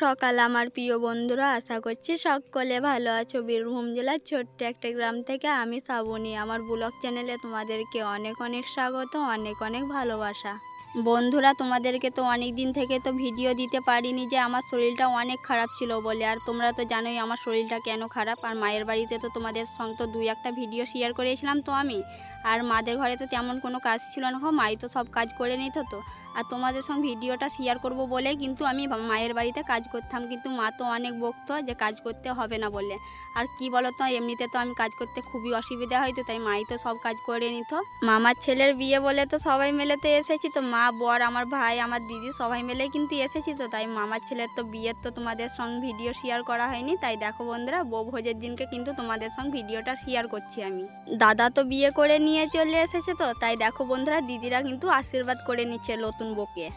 সকাল আমার প্রিয় বন্ধুরা, আশা করছি সকলে ভালো আছো। বীরভূম জেলার ছোট্ট একটা গ্রাম থেকে আমি শ্রাবণী। আমার ব্লগ চ্যানেলে তোমাদেরকে অনেক অনেক স্বাগত, অনেক অনেক ভালোবাসা। বন্ধুরা, তোমাদেরকে তো অনেক দিন থেকে তো ভিডিও দিতে পারিনি, যে আমার শরীরটা অনেক খারাপ ছিল বলে। আর তোমরা তো জানোই আমার শরীরটা কেন খারাপ। আর মায়ের বাড়িতে তো তোমাদের সঙ্গে তো দুই একটা ভিডিও শেয়ার করেছিলাম তো আমি। আর মাদের ঘরে তো তেমন কোনো কাজ ছিল না, মাই তো সব কাজ করে নিত। তো আর তোমাদের সঙ্গে ভিডিওটা শেয়ার করব বলে কিন্তু আমি মায়ের বাড়িতে কাজ করতাম, কিন্তু মা তো অনেক বকতো যে কাজ করতে হবে না বলে। আর কি বলতো, এমনিতে তো আমি কাজ করতে খুবই অসুবিধা হয়তো, তাই মাই তো সব কাজ করে নিত। মামার ছেলের বিয়ে বলে তো সবাই মিলে তো এসেছি, তো মা, বর, আমার ভাই, আমার দিদি সবাই মিলে কিন্তু এসেছি। তো তাই মামার ছেলের তো বিয়ের তো তোমাদের সঙ্গে ভিডিও শেয়ার করা হয়নি। তাই দেখো বন্ধুরা, বউ ভোজের দিনকে কিন্তু তোমাদের সঙ্গে ভিডিওটা শেয়ার করছি আমি। দাদা তো বিয়ে করে নিয়ে চলে এসেছে, তো তাই দেখো বন্ধুরা, দিদিরা কিন্তু আশীর্বাদ করে নিচ্ছে নতুন বউকে।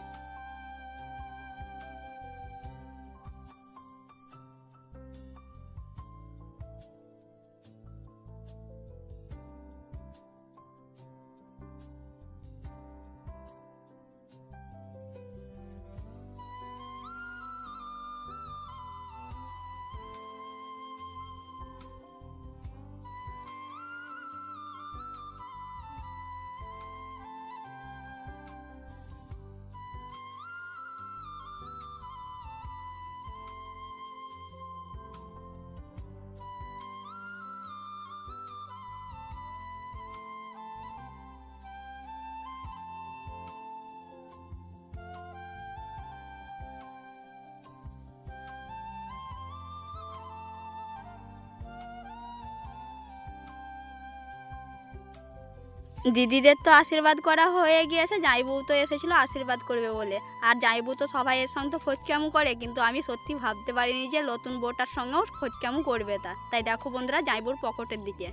দিদিদের তো আশীর্বাদ করা হয়ে গিয়েছে, জামাইবউ তো এসেছিল আশীর্বাদ করবে বলে। আর জামাইবউ তো সবাই এর সঙ্গে তো ফচকামু করে, কিন্তু আমি সত্যি ভাবতে পারিনি যে নতুন বউটার সঙ্গেও ফচকামু করবে। তাই দেখো বন্ধুরা, জামাইবউর পকেটের দিকে।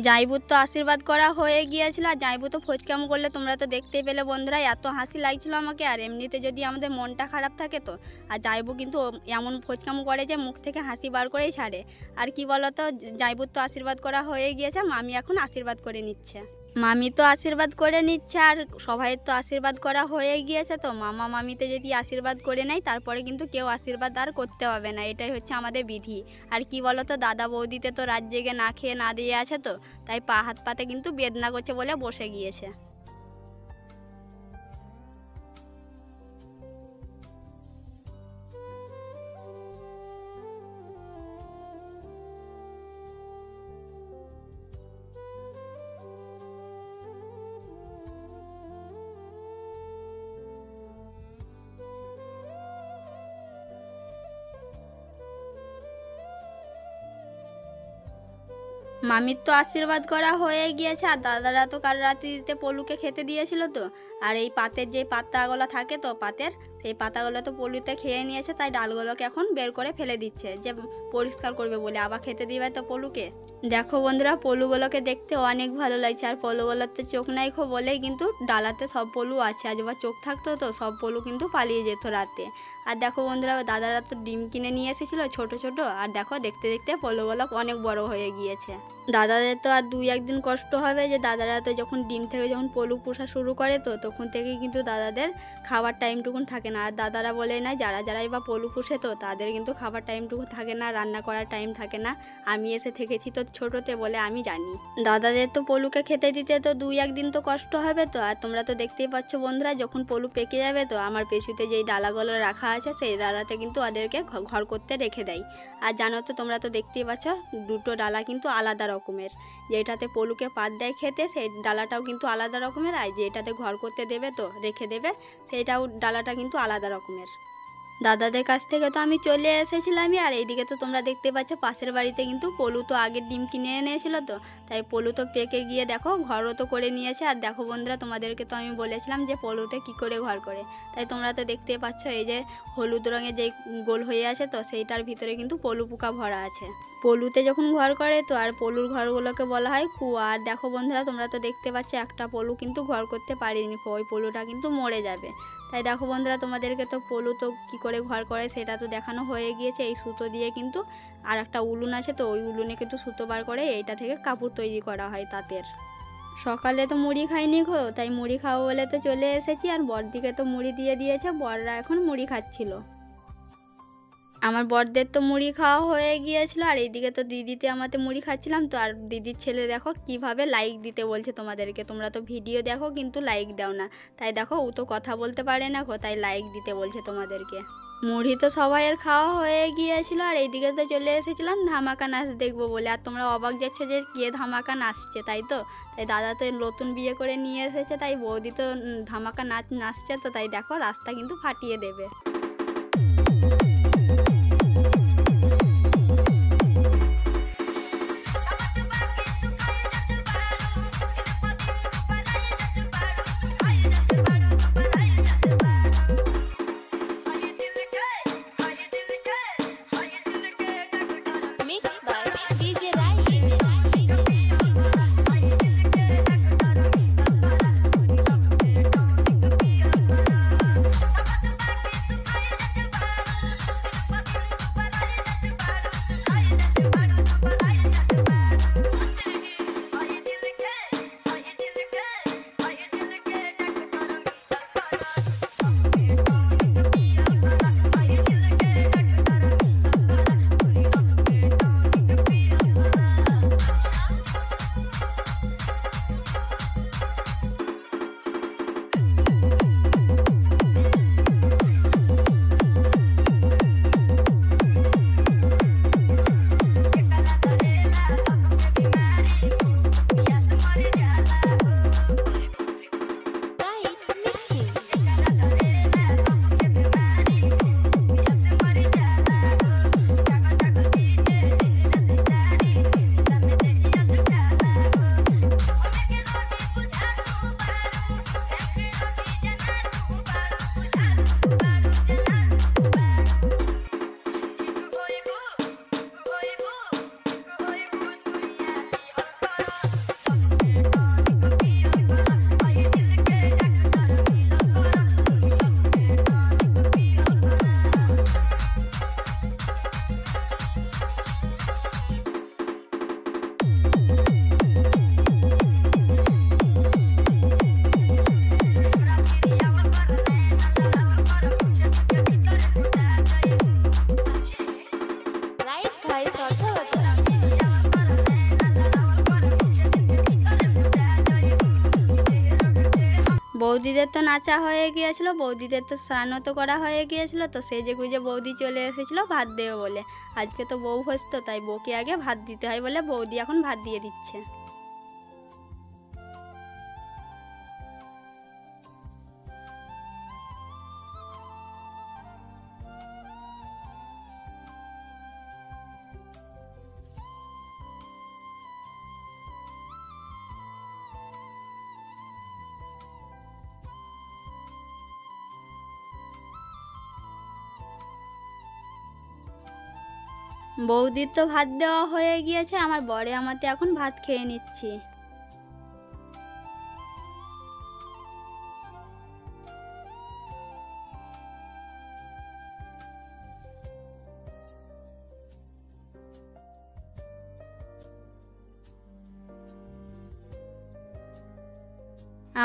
জামাইবুর তো আশীর্বাদ করা হয়ে গিয়েছিল, আর জামাইবু তো ফচকামু করলে তোমরা তো দেখতেই পেলে বন্ধুরা। এত হাসি লাগছিল আমাকে। আর এমনিতে যদি আমাদের মনটা খারাপ থাকে তো, আর জামাইবু কিন্তু এমন ফচকামু করে যে মুখ থেকে হাসি বার করেই ছাড়ে। আর কি বলতো, জামাইবুর তো আশীর্বাদ করা হয়ে গিয়েছে, মামি এখন আশীর্বাদ করে নিচ্ছে। মামি তো আশীর্বাদ করে নিচ্ছে, আর সবাইয়ের তো আশীর্বাদ করা হয়ে গিয়েছে। তো মামা মামিতে যদি আশীর্বাদ করে নেয়, তারপরে কিন্তু কেউ আশীর্বাদ আর করতে হবে না। এটাই হচ্ছে আমাদের বিধি। আর কি বলতো, দাদা বৌদিতে তো রাত জেগে না খেয়ে না দিয়ে আছে, তো তাই পা হাত পাতে কিন্তু বেদনা করছে বলে বসে গিয়েছে। মামির তো আশীর্বাদ করা হয়ে গিয়েছে, আর দাদারা তো কাল রাত্রিতে পলুকে খেতে দিয়েছিল। তো আর এই পাতের যে পাতাগুলো থাকে তো পাতের, সেই পাতাগুলো তো পলুতে খেয়ে নিয়েছে, তাই ডালগুলোকে এখন বের করে ফেলে দিচ্ছে, যে পরিষ্কার করবে বলে, আবার খেতে দিবে তো পলুকে। দেখো বন্ধুরা, পলুগুলোকে দেখতে অনেক ভালো লাগছে। আর পলুগুলোর তো চোখ নাই বলেই কিন্তু ডালাতে সব পলু আছে। আর যদি চোখ থাকতো তো সব পলু কিন্তু পালিয়ে যেত রাতে। আর দেখো বন্ধুরা, দাদারা তো ডিম কিনে নিয়ে এসেছিলো ছোট ছোট। আর দেখো, দেখতে দেখতে পলুগুলো অনেক বড় হয়ে গিয়েছে। দাদাদের তো আর দুই একদিন কষ্ট হবে, যে দাদারা তো যখন ডিম থেকে যখন পলু পোষা শুরু করে, তো তখন থেকেই কিন্তু দাদাদের খাবার টাইমটুকুন থাকে না। আর দাদারা বলে না, যারা যারাই বা পলু পুষে তো তাদের কিন্তু খাবার টাইমটুকু থাকে না, রান্না করার টাইম থাকে না। আমি এসে থেকেছি তো ছোটোতে বলে আমি জানি। দাদাদের তো পলুকে খেতে দিতে তো দুই একদিন তো কষ্ট হবে। তো আর তোমরা তো দেখতেই পাচ্ছ বন্ধুরা, যখন পলু পেকে যাবে, তো আমার পেছুতে যেই ডালাগুলো রাখা আছে, সেই ডালাতে কিন্তু ওদেরকে ঘর করতে রেখে দেয়। আর জানো তো, তোমরা তো দেখতেই পাচ্ছ, দুটো ডালা কিন্তু আলাদা রকমের। যেটাতে পলুকে পাত দেয় খেতে, সেই ডালাটাও কিন্তু আলাদা রকমের। আর যেটাতে ঘর করতে দেবে তো রেখে দেবে, সেইটাও ডালাটা কিন্তু আলাদা রকমের। দাদাদের কাছ থেকে তো আমি চলে এসেছিলামই, আর এইদিকে তো তোমরা দেখতে পাচ্ছ পাশের বাড়িতে কিন্তু পলু তো আগের ডিম কিনে এনেছিল, তো তাই পলু তো পেকে গিয়ে দেখো ঘরও তো করে নিয়েছে। আর দেখো বন্ধুরা, তোমাদেরকে তো আমি বলেছিলাম যে পলুতে কি করে ঘর করে, তাই তোমরা তো দেখতেই পাচ্ছ এই যে হলুদ রঙের যেই গোল হয়ে আছে তো সেইটার ভিতরে কিন্তু পলু পোকা ভরা আছে। পলুতে যখন ঘর করে তো আর পলুর ঘরগুলোকে বলা হয় কুয়া। আর দেখো বন্ধুরা, তোমরা তো দেখতে পাচ্ছ একটা পলু কিন্তু ঘর করতে পারেনি, ওই পলুটা কিন্তু মরে যাবে। তাই দেখো বন্ধুরা, তোমাদেরকে তো পলু তো কী করে ঘর করে সেটা তো দেখানো হয়ে গিয়েছে। এই সুতো দিয়ে কিন্তু আর একটা উলুন আছে, তো ওই উলুনে কিন্তু সুতো বার করে এইটা থেকে কাপড় তৈরি করা হয় তাঁতের। সকালে তো মুড়ি খাইনি গো, তাই মুড়ি খাবো বলে তো চলে এসেছি। আর বড়দিকে তো মুড়ি দিয়ে দিয়েছে, বড়রা এখন মুড়ি খাচ্ছিল। আমার বড়দের তো মুড়ি খাওয়া হয়ে গিয়েছিল, আর এইদিকে তো দিদিতে আমাতে মুড়ি খাচ্ছিলাম। তো আর দিদির ছেলে দেখো কিভাবে লাইক দিতে বলছে তোমাদেরকে, তোমরা তো ভিডিও দেখো কিন্তু লাইক দাও না। তাই দেখো ও তো কথা বলতে পারে না গো, তাই লাইক দিতে বলছে তোমাদেরকে। মুড়ি তো সবাইয়ের খাওয়া হয়ে গিয়েছিল, আর এইদিকে তো চলে এসেছিলাম ধামাকা নাচ দেখবো বলে। আর তোমরা অবাক যাচ্ছ যে কে ধামাকা নাচছে, তাই তো? তাই দাদা তো নতুন বিয়ে করে নিয়ে এসেছে, তাই বৌদি তো ধামাকা নাচ নাচছে, তো তাই দেখো রাস্তা কিন্তু ফাটিয়ে দেবে। Mixed by DJ Rai. Right mixing. Right guys, অর্থ আছে। বৌদিদের তো নাচা হয়ে গিয়েছিল, বৌদিদের তো স্নানও তো করা হয়ে গিয়েছিল, তো সেজে গুজে বৌদি চলে এসেছিল ভাত দেবে বলে। আজকে তো বউ ভোজ, তো তাই বউকে আগে ভাত দিতে হয় বলে বৌদি এখন ভাত দিয়ে দিচ্ছে। বৌদির তো ভাত দেওয়া হয়ে গিয়েছে, আমার বরে আমাতে এখন ভাত খেয়ে নিচ্ছি।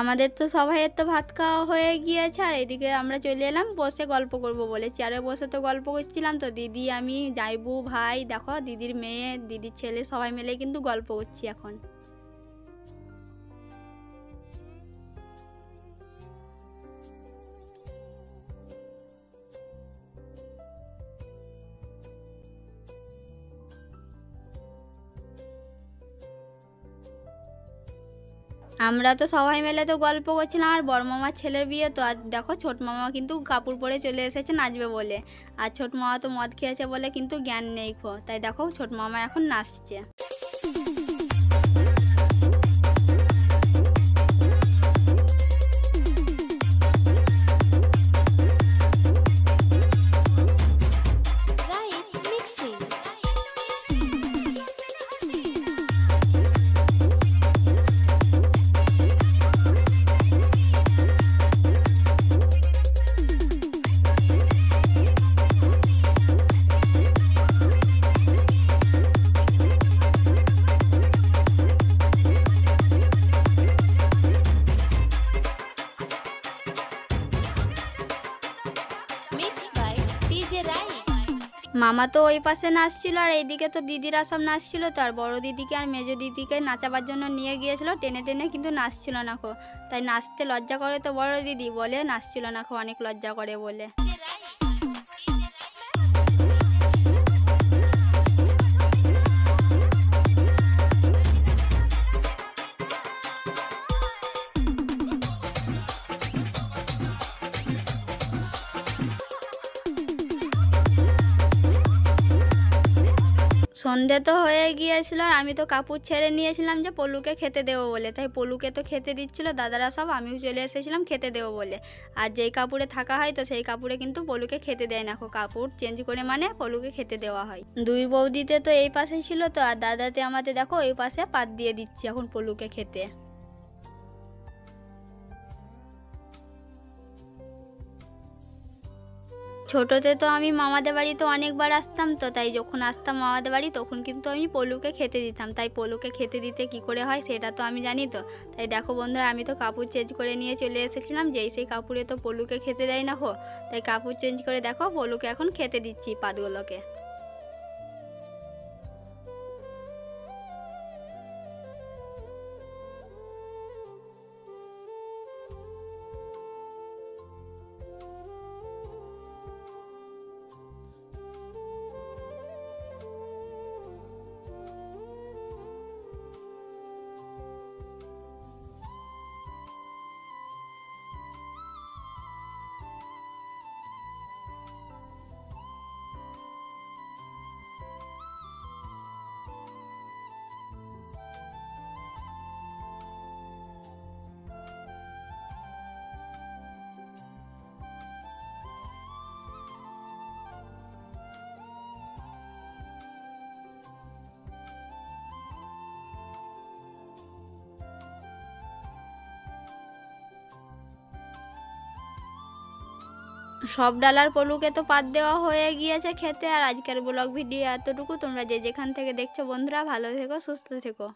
আমাদের তো সবাইয়ের তো ভাত খাওয়া হয়ে গিয়েছে, আর এদিকে আমরা চলে এলাম বসে গল্প করব বলে। চেয়ারে বসে তো গল্প করছিলাম, তো দিদি, আমি, জাইবু, ভাই, দেখো দিদির মেয়ে, দিদির ছেলে, সবাই মিলে কিন্তু গল্প করছি এখন। আমরা তো সবাই মিলে তো গল্প করছিলাম আর বড় মামার ছেলের বিয়ে তো, আর দেখো ছোট মামা কিন্তু কাপড় পরে চলে এসেছে নাচবে বলে। আর ছোট মামা তো মদ খেয়েছে বলে কিন্তু জ্ঞান নেই তাই দেখো ছোট মামা এখন নাচছে। Right mixing. Mixed by DJ Rai. মামা তো ওই পাশে নাচছিল আর এইদিকে তো দিদিরা সব নাচছিল তো, আর বড় দিদিকে আর মেজো দিদিকে নাচাবার জন্য নিয়ে গিয়েছিল টেনে টেনে, কিন্তু নাচছিল না তাই নাচতে লজ্জা করে তো বড় দিদি বলে নাচছিল না অনেক লজ্জা করে বলে। সন্ধে তো হয়ে গিয়েছিল আর আমি তো কাপড় ছেড়ে নিয়েছিলাম যে পলুকে খেতে দেবো বলে, তাই পলুকে তো খেতে দিচ্ছিল দাদারা সব, আমিও চলে এসেছিলাম খেতে দেবো বলে। আর যেই কাপড়ে থাকা হয় তো সেই কাপড়ে কিন্তু পলুকে খেতে দেয় না কাপড় চেঞ্জ করে মানে পলুকে খেতে দেওয়া হয়। দুই বৌদিতে তো এই পাশে ছিল তো, আর দাদাতে আমাদের দেখো ওই পাশে পাত দিয়ে দিচ্ছি এখন পলুকে খেতে। ছোটোতে তো আমি মামাদের বাড়ি তো অনেকবার আসতাম তো, তাই যখন আসতাম মামাদের বাড়ি তখন কিন্তু আমি পলুকে খেতে দিতাম। তাই পলুকে খেতে দিতে কি করে হয় সেটা তো আমি জানি তো। তাই দেখো বন্ধুরা আমি তো কাপড় চেঞ্জ করে নিয়ে চলে এসেছিলাম, যেই সেই কাপড়ে তো পলুকে খেতে দেয় না তাই কাপড় চেঞ্জ করে দেখো পলুকে এখন খেতে দিচ্ছি পাতগুলোকে। সব ডালার পলুকে তো পাত দেওয়া হয়ে গিয়েছে খেতে। আর আজকের ব্লগ ভিডিও এতটুকু। তোমরা যে যেখান থেকে দেখছো বন্ধুরা ভালো থেকো সুস্থ থেকো।